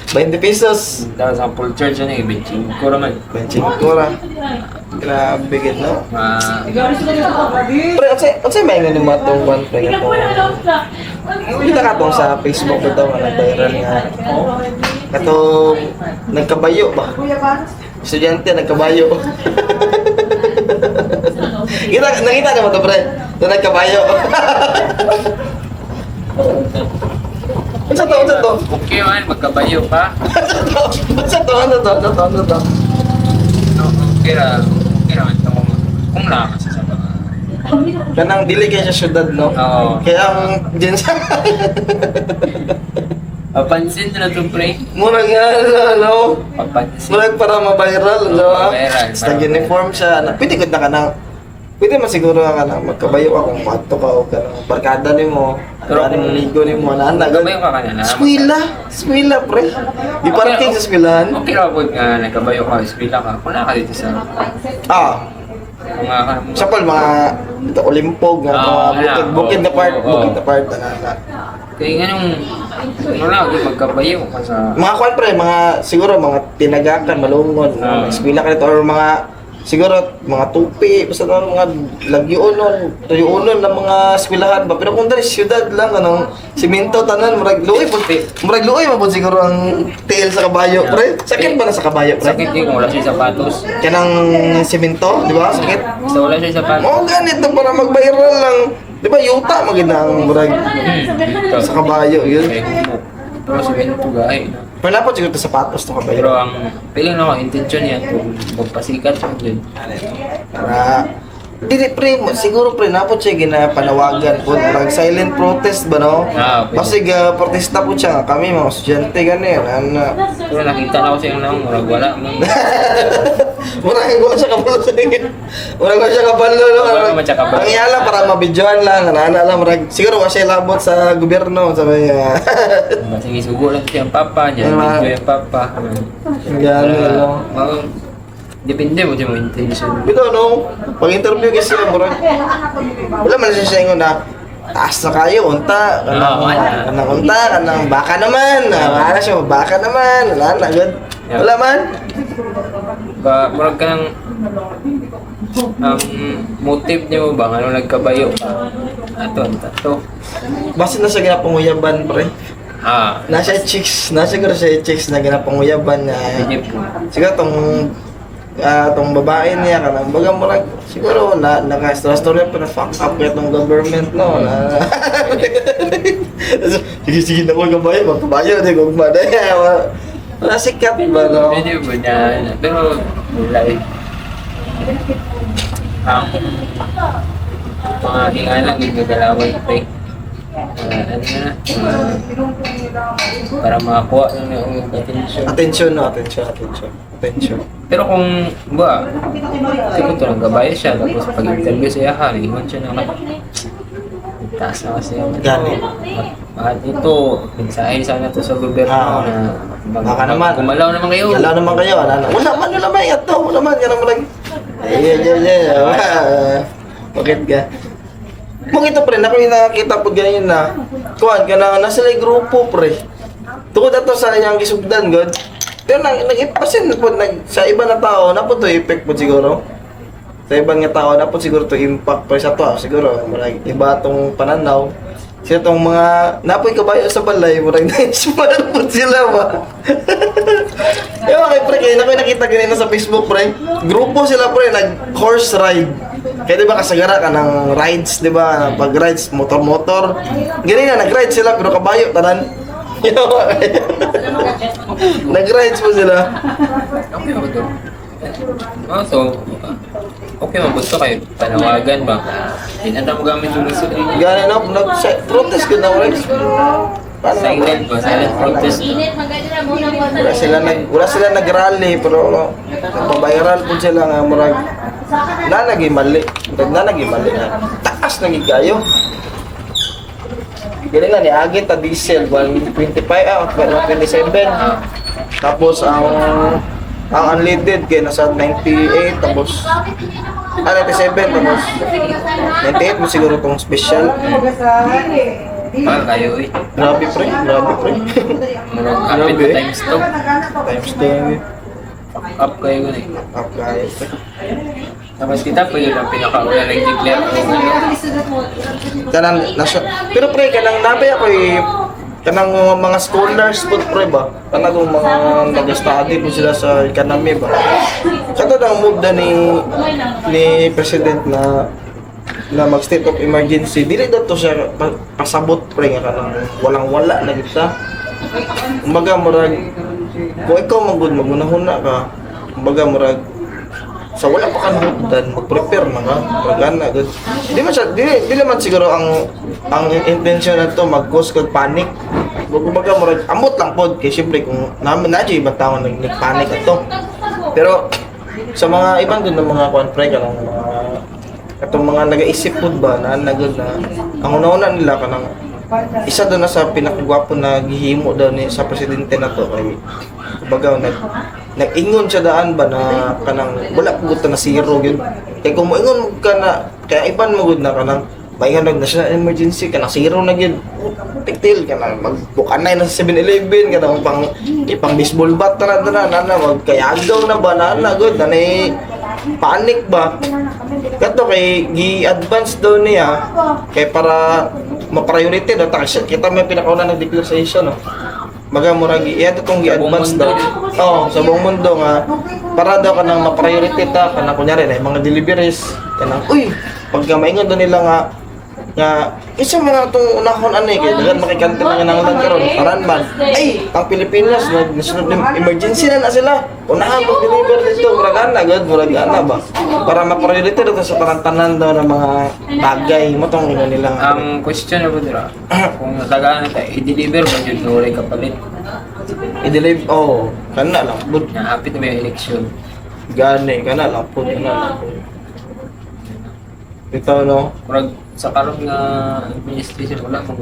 20 pesos. Tapos ang full charge ano yung benching ko naman. Benching ko ra. Grabe gid no. Pre, unsay may ngani mo atong one pre ato. Kita ka tong sa Facebook ito nga nag-viral nga. Katong nagkabayo ba? Kuya Bans. Estudyante nagkabayo. Nakita na mo to pre. Ito nagkabayo. Unsa to? Okay man, magkabayo pa. Unsa to? No, okay ra man kung naman sa mga. Kanang dili kay sa syudad no. Oo. Kaya ang dyan sa Papansin na ito, pre. murag nga ano. Papansin. Murag para ma-viral no. Viral. Basta uniform siya. Pwede gud na kanang pwede man siguro ka na magkabayo ka kung pato ka o kanang barkada nimo. Pero Pero kung- ligo nimo na Magkabayo ka kanina. Eskwela pre. Di parking sa eskwelahan. Okay ra po nga nagkabayo ka, eskwela ka. Kung ka dito sa mga Sa pal mga ito, Olimpog nga mga bukid na part, Oo. bukid na part na. kaya nga nung magkabayo ka sa Mga kwan pre, mga siguro mga tinagakan, malungon, Ah. eskwela ka nito or mga siguro mga tupi, basta na mga lagyonon, tuyoonon ng mga eskwelahan ba. Pero kung dali syudad lang anong simento tanan murag luoy pud. Murag luoy mabud siguro ang tiil sa kabayo, pre. Sakit ba na sa kabayo, pre? Sakit din kung wala siya sapatos. Kanang simento, di ba? Sakit. Basta wala siya sapatos. Mo ganito para mag-viral lang. Di ba yuta magina ang murag Dito. sa kabayo yun. Okay. Pero sabihin ko gahe. Pero dapat siguro ito sapatos to kabayo. Pero ang feeling ako, intention niya kung magpasikat siya din. Para dili pre, siguro pre napot siya ginapanawagan po parang silent protest ba no? Ah, okay. Kasi protesta po siya kami mga estudyante gani ano. Pero nakita na ko siya nang murag wala mo. Murang wala siya kabalo sa ingin. Murang wala siya kabalo no. Wala naman siya kabalo. Ang iyala para mabidyoan lang ana lang murag siguro wa siya labot sa gobyerno sabi niya. Sige, sugo lang siya ang papa niya. Ah. Video yung papa. Gani ano. Depende mo siya mo intention. Bito no, pag interview kasi murag wala man siya ingon na taas na kayo, unta, kanang unta, kanang baka naman, wala siya, baka naman, wala na, good. Wala man. Murag ka ng motive niyo ba? Ano nagkabayo ka? Ato. Basta na siya ginapanguyaban, pre. Nasa chicks na chicks na ginapanguyaban na siguro tong babae niya kanang baga murag siguro na naka-story pa na fuck up kaya tong government no na sige na ko gabayo magkabayo di ko madaya wala sikat ba no Pwede ba niya? Pero wala eh. Mga hingalang yung gagalawan pre. Ano na? Para makakuha lang yung attention. attention Pero kung ba, siguro ito lang gabayo siya, tapos pag-interview siya ha, iwan siya na taas na kasi yung Gani. At ito, mensahe sana to sa gobyerno na baka naman gumalaw naman kayo. wala man wala may ato wala man ganun mo lang bakit ka kung ito pre, ako yung nakakita po ganyan na kuhan ka na nasa lay grupo pre tukod ato sa inyong gisugdan god pero nag-ipasin po sa iba na tao na po to effect po siguro sa ibang nga tao na po siguro to impact pre sa to siguro marag iba tong pananaw siya tong mga napoy kabayo sa balay murag na-inspire po sila ba yung mga pre kayo na nakita ganyan sa Facebook pre grupo sila pre nag horse ride kaya diba kasagara ka ng rides diba pag rides motor ganyan na nag-ride sila pero kabayo tanan nag-rides po sila Okay mo to. So, okay mo gusto kayo panawagan ba? Hindi na mo gamit yung gusto niyo. gano'n na protest ko na rides Silent ba? Silent protest. wala sila nag-rally pero pabayral po sila nga murag nanagi mali na taas nagi gayo gani na ni agit ta diesel 125 127 tapos ang unleaded kay nasa 98 tapos 97 tapos 98 mo siguro tong special Kayo eh. grabe pre Murag kapit Grabe. times 2. times 2 Up kayo nun eh. up guys Tapos kita pwede lang pinakauna nag-declare o ano. kanang nasa pero pre kanang nabi ako kanang mga scholars po pre ba kanang mga nag-study po sila sa economy ba kato ang move na ni president na mag state of emergency dili daw to siya pasabot pre nga kanang walang-wala na kita kumbaga murag kung ikaw magunahuna ka kumbaga murag sa wala pa kang hugdan mag-prepare na ka magana good di naman siguro ang intention na to mag-cause kag panic kumbaga murag amot lang pod kay syempre kung namin nadyo ibang tao nag-panic ato pero sa mga ibang dun ng mga pre ka ng mga atong mga nag-iisip pod ba na nagod na ang una-una nila kanang isa doon na sa pinakagwapo na gihimo daw ni sa presidente na to kay kumbaga nag-ingon siya daan ba na kanang wala pugot na zero yun kay kung moingon ka na kaya iban mo gud na kanang bayan nag national emergency kanang zero na gyud tiktil kanang magbukanay na sa 7-Eleven kanang pang baseball bat na magkayagaw na ba na gud na panic ba? Kato kay gi-advance daw niya kay para ma-priority daw ta siya. Kita may pinakauna ng declaration no. Maga murag iya itong gi-advance daw. Oh, sa buong mundo nga para daw kanang ma-priority ta kanang kunyari na mga deliveries kanang uy pagka maingon daw nila nga isa man atong unahon ani kay dagan makikanti na nga nangulan karon aran man ay ang Pilipinas nasunod emergency na sila unahan mo deliver dito murag ana ba para ma-priority daw sa tanan daw ng mga bagay mo tong ino nila Ang question na po dira, kung natagaan tayo, i-deliver ba yun wala kapalit? i-deliver kana lang bud Naapit na may election. gani kana lang pud kana ito no Murag sa karon nga administration wala mang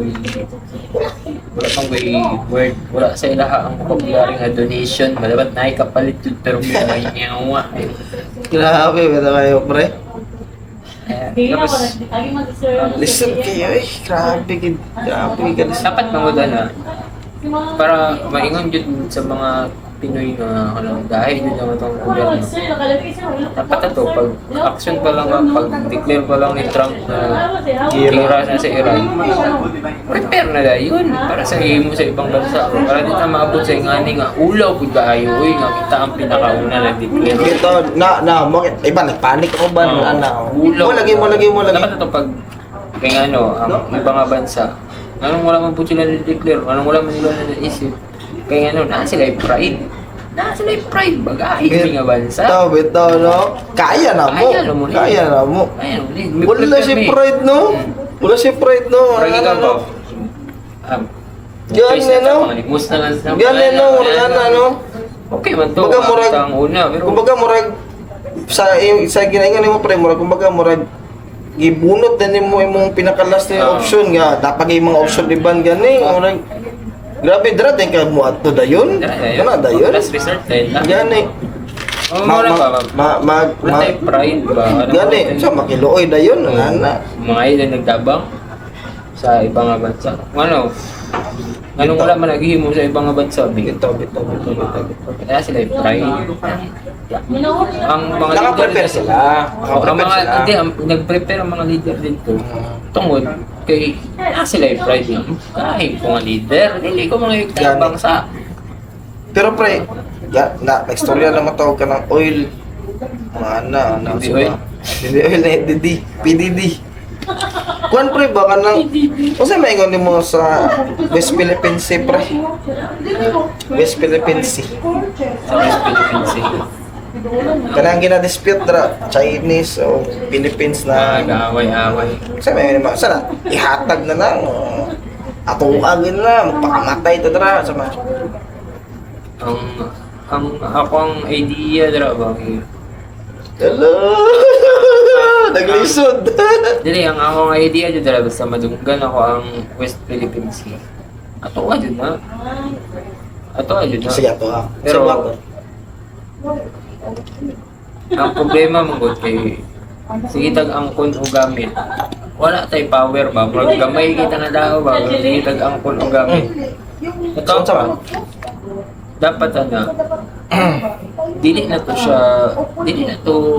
word, wala sa ilaha ang vocabulary nga donation, malabat na kapalit yun pero may nyawa. grabe ba kayo pre Tapos, listen kayo grabe ka dapat manguda na para maingon yun sa mga Pinoy na dahil yun naman itong gobyerno. Dapat ito, pag action pa lang, pag declare pa lang ni Trump na gira na sa Iran, prepare na dahil yun para sa mo sa ibang bansa. Para di na maabot sa ingani nga ulaw po daayo, nga kita ang pinakauna na declare. ito iba nagpanik ako ba Ulaw. mo lagi Dapat ito pag kaya ang ibang nga bansa, anong wala man po sila na-declare, anong wala man nila na naisip, kaya na sila yung pride. Bagay nga bansa. Ito, no? Kaya na mo. Ayun, Wala si pride, no? Wala si pride, no? Parang ikaw ba? Ganyan, no? Mus na lang sa Ganyan, no? Wala na, no? Okay man to. Kumbaga, murag- Ang una, pero Kumbaga, murag, sa ginaingan mo, pre, murag, kumbaga, murag, gibunot na mo imong pinakalas na option nga. Dapat yung mga option iban gani. Murag, grabe, dra, ka mo ato dayon. Kana dayon. Last resort din. Gani. Mura pa. Mag, Wala tayo pride ba? gani. So, makiluoy dayon. Ana. Mga ilan nagtabang sa ibang nga bansa. Anong wala man naghihimo sa ibang nga bansa? Bito. Kaya sila yung pride. Ang mga Naka-prepare sila. Ang mga, hindi, nag-prepare ang mga leader dito. Tungod kay sila yung pride lang. Kahit ko nga leader, hindi ko mga itabang sa Pero pre, na-istorya naman tawag ka ng oil. Hindi oil. Hindi oil na PDD. Kuan pre, baka nang, kasi may ingon mo sa West Philippine Sea pre. West Philippine Sea. sa West Philippines Sea. Kanang gina-dispute dra, Chinese o Philippines na, Nag-away-away. kasi may naman, sana, ihatag na lang. Atuagin na, magpakamatay ito dra. Sama. Ako ang idea dra ba? Hello! Naglisod! Dili, ang akong idea dra basta madunggan ako ang West Philippines Sea. Ato ka dyan na. Sige ato ha. Pero- Sige, ato. Ang problema mong kay sige tag angkon o gamit. Wala tay power ba? Murag gamay kita na daw ba? Sige tag angkon o gamit. Ito Saan sa dapat dili na to